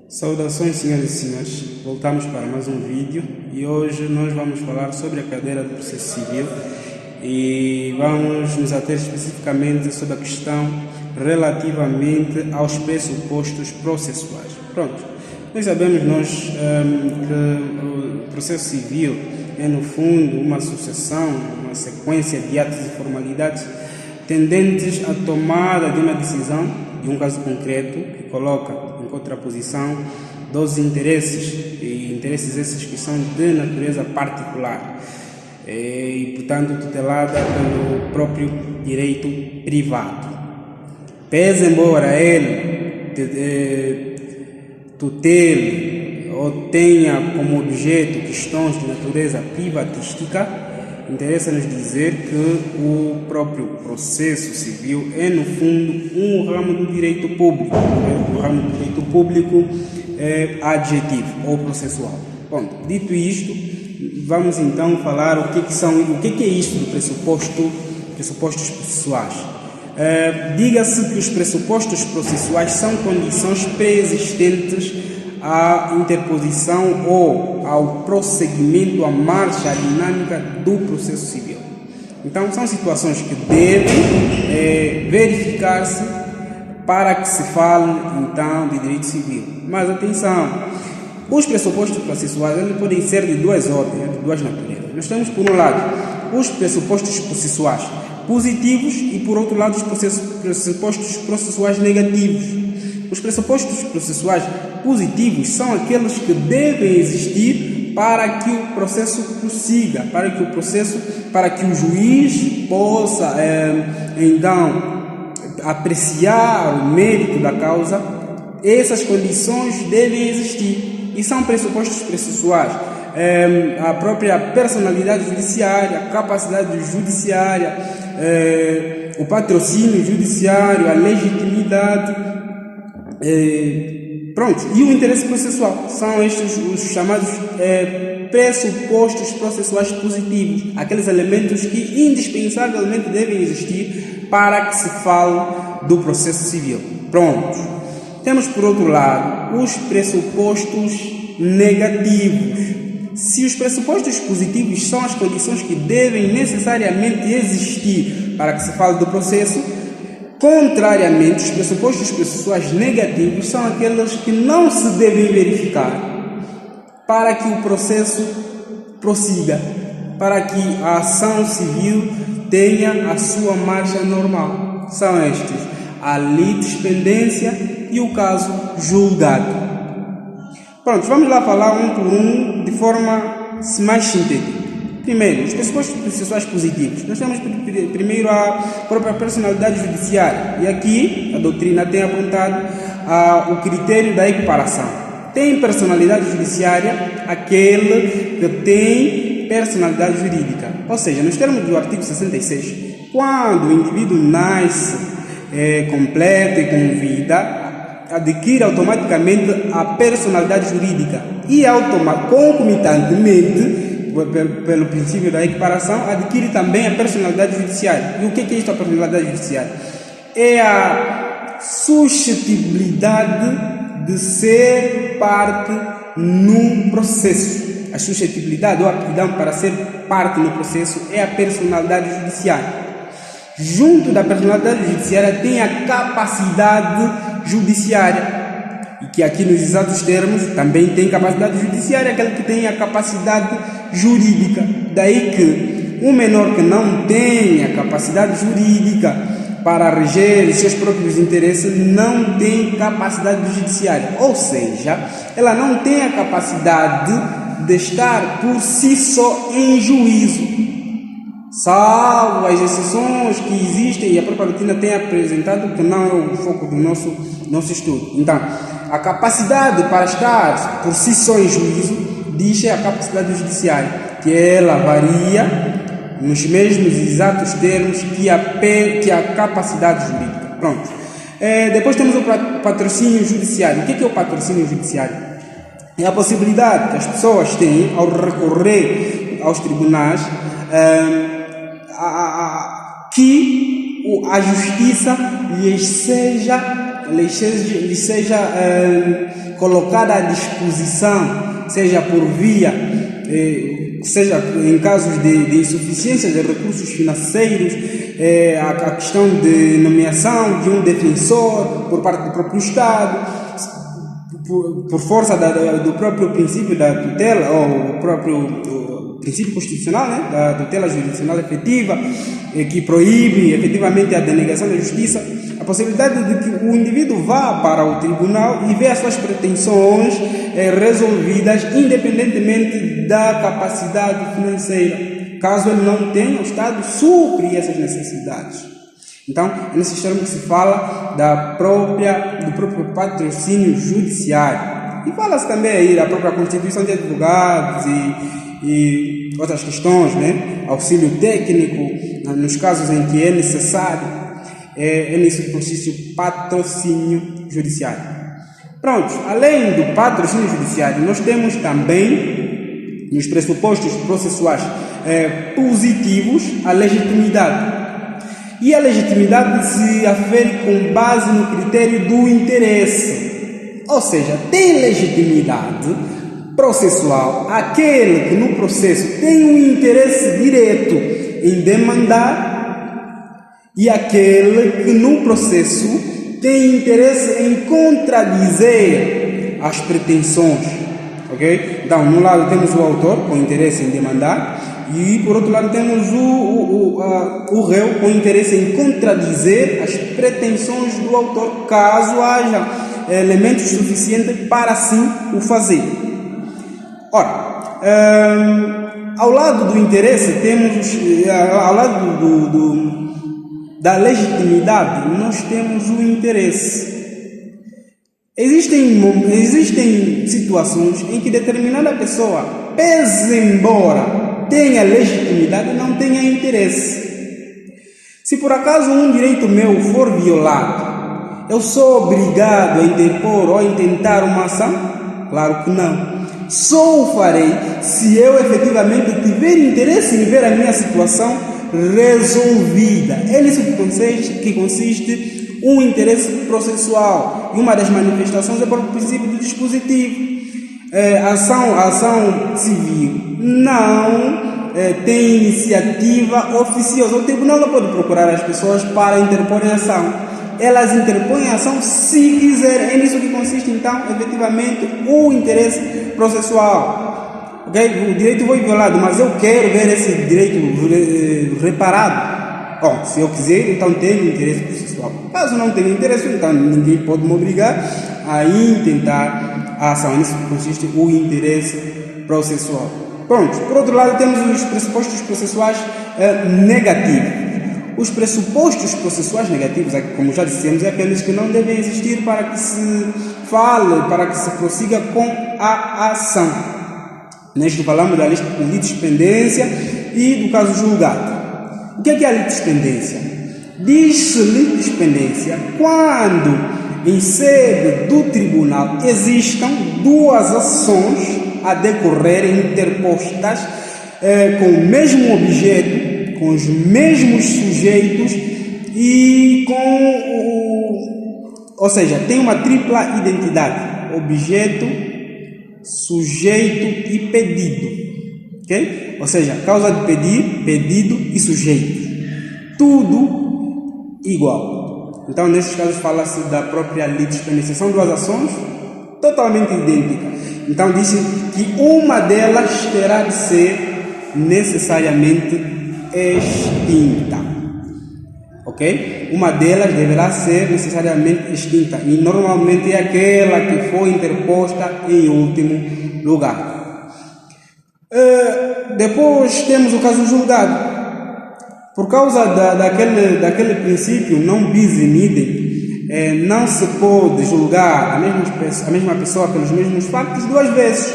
Saudações, senhoras e senhores, voltamos para mais um vídeo e hoje nós vamos falar sobre a cadeira do processo civil e vamos nos ater especificamente sobre a questão relativamente aos pressupostos processuais. Pronto, nós sabemos que o processo civil é no fundo uma sucessão, uma sequência de atos e formalidades tendentes à tomada de uma decisão de um caso concreto que coloca em contraposição dos interesses, e interesses esses que são de natureza particular e, portanto, tutelada pelo próprio direito privado. Pese embora ele tutele ou tenha como objeto questões de natureza privatística, interessa-nos dizer que o próprio processo civil é, no fundo, um ramo do direito público. O ramo do direito público é adjetivo ou processual. Bom, dito isto, vamos então falar o que é isto do pressupostos processuais. Diga-se que os pressupostos processuais são condições pré-existentes à interposição ou ao prosseguimento, à marcha, à dinâmica do processo civil. Então, são situações que devem verificar-se para que se fale, então, de direito civil. Mas, atenção, os pressupostos processuais eles podem ser de duas ordens, de duas naturezas. Nós temos, por um lado, os pressupostos processuais positivos e, por outro lado, os pressupostos processuais negativos. Os pressupostos processuais positivos são aqueles que devem existir para que o processo prossiga, para que o juiz possa, então, apreciar o mérito da causa. Essas condições devem existir e são pressupostos processuais. A própria personalidade judiciária, a capacidade judiciária, o patrocínio judiciário, a legitimidade. E o interesse processual são estes os chamados pressupostos processuais positivos, aqueles elementos que indispensavelmente devem existir para que se fale do processo civil. Pronto. Temos, por outro lado, os pressupostos negativos. Se os pressupostos positivos são as condições que devem necessariamente existir para que se fale do processo, contrariamente, os pressupostos processuais negativos são aqueles que não se devem verificar para que o processo prossiga, para que a ação civil tenha a sua marcha normal. São estes: a litispendência e o caso julgado. Pronto, vamos lá falar um por um de forma mais sintética. Primeiro, os pressupostos processuais positivos. Nós temos primeiro a própria personalidade judiciária. E aqui a doutrina tem apontado o critério da equiparação. Tem personalidade judiciária aquele que tem personalidade jurídica. Ou seja, nos termos do artigo 66, quando o indivíduo nasce completo e com vida, adquire automaticamente a personalidade jurídica e concomitantemente, pelo princípio da equiparação, adquire também a personalidade judiciária. E o que é isto, a personalidade judiciária? É a suscetibilidade de ser parte no processo. A suscetibilidade ou a aptidão para ser parte no processo é a personalidade judiciária. Junto da personalidade judiciária tem a capacidade judiciária, e que aqui nos exatos termos também tem capacidade judiciária, aquele que tem a capacidade jurídica. Daí que um menor que não tem a capacidade jurídica para reger os seus próprios interesses não tem capacidade judiciária, ou seja, ela não tem a capacidade de estar por si só em juízo, salvo as exceções que existem e a própria doutrina tem apresentado, que não é o foco do nosso estudo. Então, a capacidade para estar por si só em juízo diz a capacidade judiciária, que ela varia nos mesmos exatos termos que a capacidade jurídica. Pronto. Depois temos o patrocínio judiciário. O que é o patrocínio judiciário? É a possibilidade que as pessoas têm, ao recorrer aos tribunais, que a justiça lhes seja lhes seja colocada à disposição, seja por via, seja em casos de insuficiência de recursos financeiros, a questão de nomeação de um defensor por parte do próprio Estado, por força do próprio princípio da tutela, ou o próprio princípio constitucional, né, da tutela jurisdicional efetiva, que proíbe efetivamente a denegação da justiça, a possibilidade de que o indivíduo vá para o tribunal e veja as suas pretensões resolvidas independentemente da capacidade financeira. Caso ele não tenha, o Estado supre essas necessidades. Então, é nesses termos que se fala do próprio patrocínio judiciário. E fala-se também aí da própria constituição de advogados e outras questões, né? Auxílio técnico, nos casos em que é necessário. É nisso que consiste o patrocínio judiciário. Pronto, além do patrocínio judiciário, nós temos também, nos pressupostos processuais positivos, a legitimidade. E a legitimidade se afere com base no critério do interesse. Ou seja, tem legitimidade processual aquele que no processo tem um interesse direto em demandar e aquele que no processo tem interesse em contradizer as pretensões. Ok? Então, no lado temos o autor com interesse em demandar e, por outro lado, temos o réu com interesse em contradizer as pretensões do autor, caso haja elementos suficientes para assim o fazer. Ora, ao lado do interesse, temos, ao lado da legitimidade, nós temos o interesse. Existem situações em que determinada pessoa, pese embora tenha legitimidade, não tenha interesse. Se por acaso um direito meu for violado, eu sou obrigado a interpor ou a intentar uma ação? Claro que não. Só o farei se eu efetivamente tiver interesse em ver a minha situação resolvida. É nisso que consiste um interesse processual. E uma das manifestações é por princípio do dispositivo. A ação civil não tem iniciativa oficiosa. O tribunal não pode procurar as pessoas para interporem ação. Elas interpõem a ação se quiserem. É nisso que consiste, então, efetivamente, o interesse processual. Okay? O direito foi violado, mas eu quero ver esse direito reparado. Bom, se eu quiser, então tenho interesse processual. Caso não tenha interesse, então ninguém pode me obrigar a intentar a ação. É nisso que consiste o interesse processual. Pronto. Por outro lado, temos os pressupostos processuais negativos. Os pressupostos processuais negativos, como já dissemos, é aqueles que não devem existir para que se fale, para que se prossiga com a ação. Neste falamos da litispendência e do caso julgado. O que é a litispendência? Diz-se litispendência quando, em sede do tribunal, existam duas ações a decorrerem interpostas com o mesmo objeto, com os mesmos sujeitos e ou seja, tem uma tripla identidade: objeto, sujeito e pedido. Ok? Ou seja, causa de pedir, pedido e sujeito. Tudo igual. Então, nesses casos, fala-se da própria litispendência. São duas ações totalmente idênticas. Então, disse que uma delas terá de ser necessariamente extinta. Ok? Uma delas deverá ser necessariamente extinta e normalmente é aquela que foi interposta em último lugar. Depois temos o caso julgado. Por causa daquele princípio não bis in idem, não se pode julgar a mesma pessoa pelos mesmos fatos duas vezes.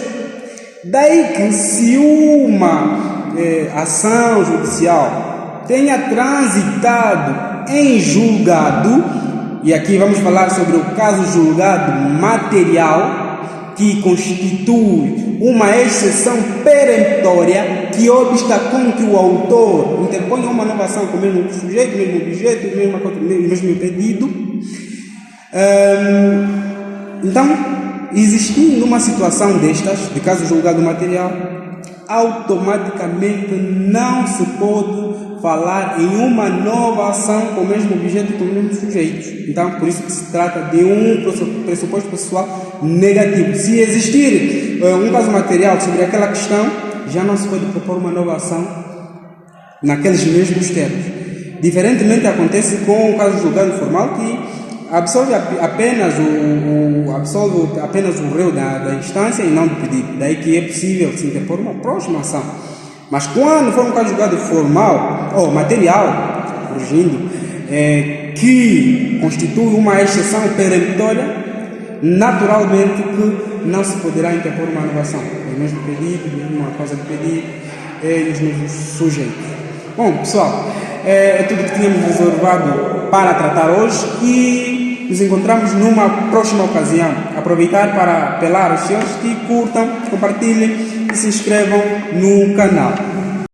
Daí que se uma ação judicial tenha transitado em julgado, e aqui vamos falar sobre o caso julgado material, que constitui uma exceção peremptória que obsta com que o autor interponha uma nova ação com o mesmo sujeito, mesmo objeto, mesmo pedido. Então, existindo uma situação destas, de caso julgado material, automaticamente não se pode falar em uma nova ação com o mesmo objeto e com os mesmos sujeitos. Então, por isso que se trata de um pressuposto processual negativo. Se existir um caso material sobre aquela questão, já não se pode propor uma nova ação naqueles mesmos termos. Diferentemente acontece com o caso julgado formal, que absolve apenas o réu da instância e não do pedido. Daí que é possível se interpor uma próxima ação. Mas quando for um caso julgado formal ou material, corrigindo, que constitui uma exceção peremptória, naturalmente que não se poderá interpor uma nova ação. É o mesmo pedido, mesma causa de pedido, os mesmos sujeitos. Bom, pessoal, é tudo que tínhamos reservado para tratar hoje e nos encontramos numa próxima ocasião. Aproveitar para apelar aos senhores que curtam, compartilhem e se inscrevam no canal.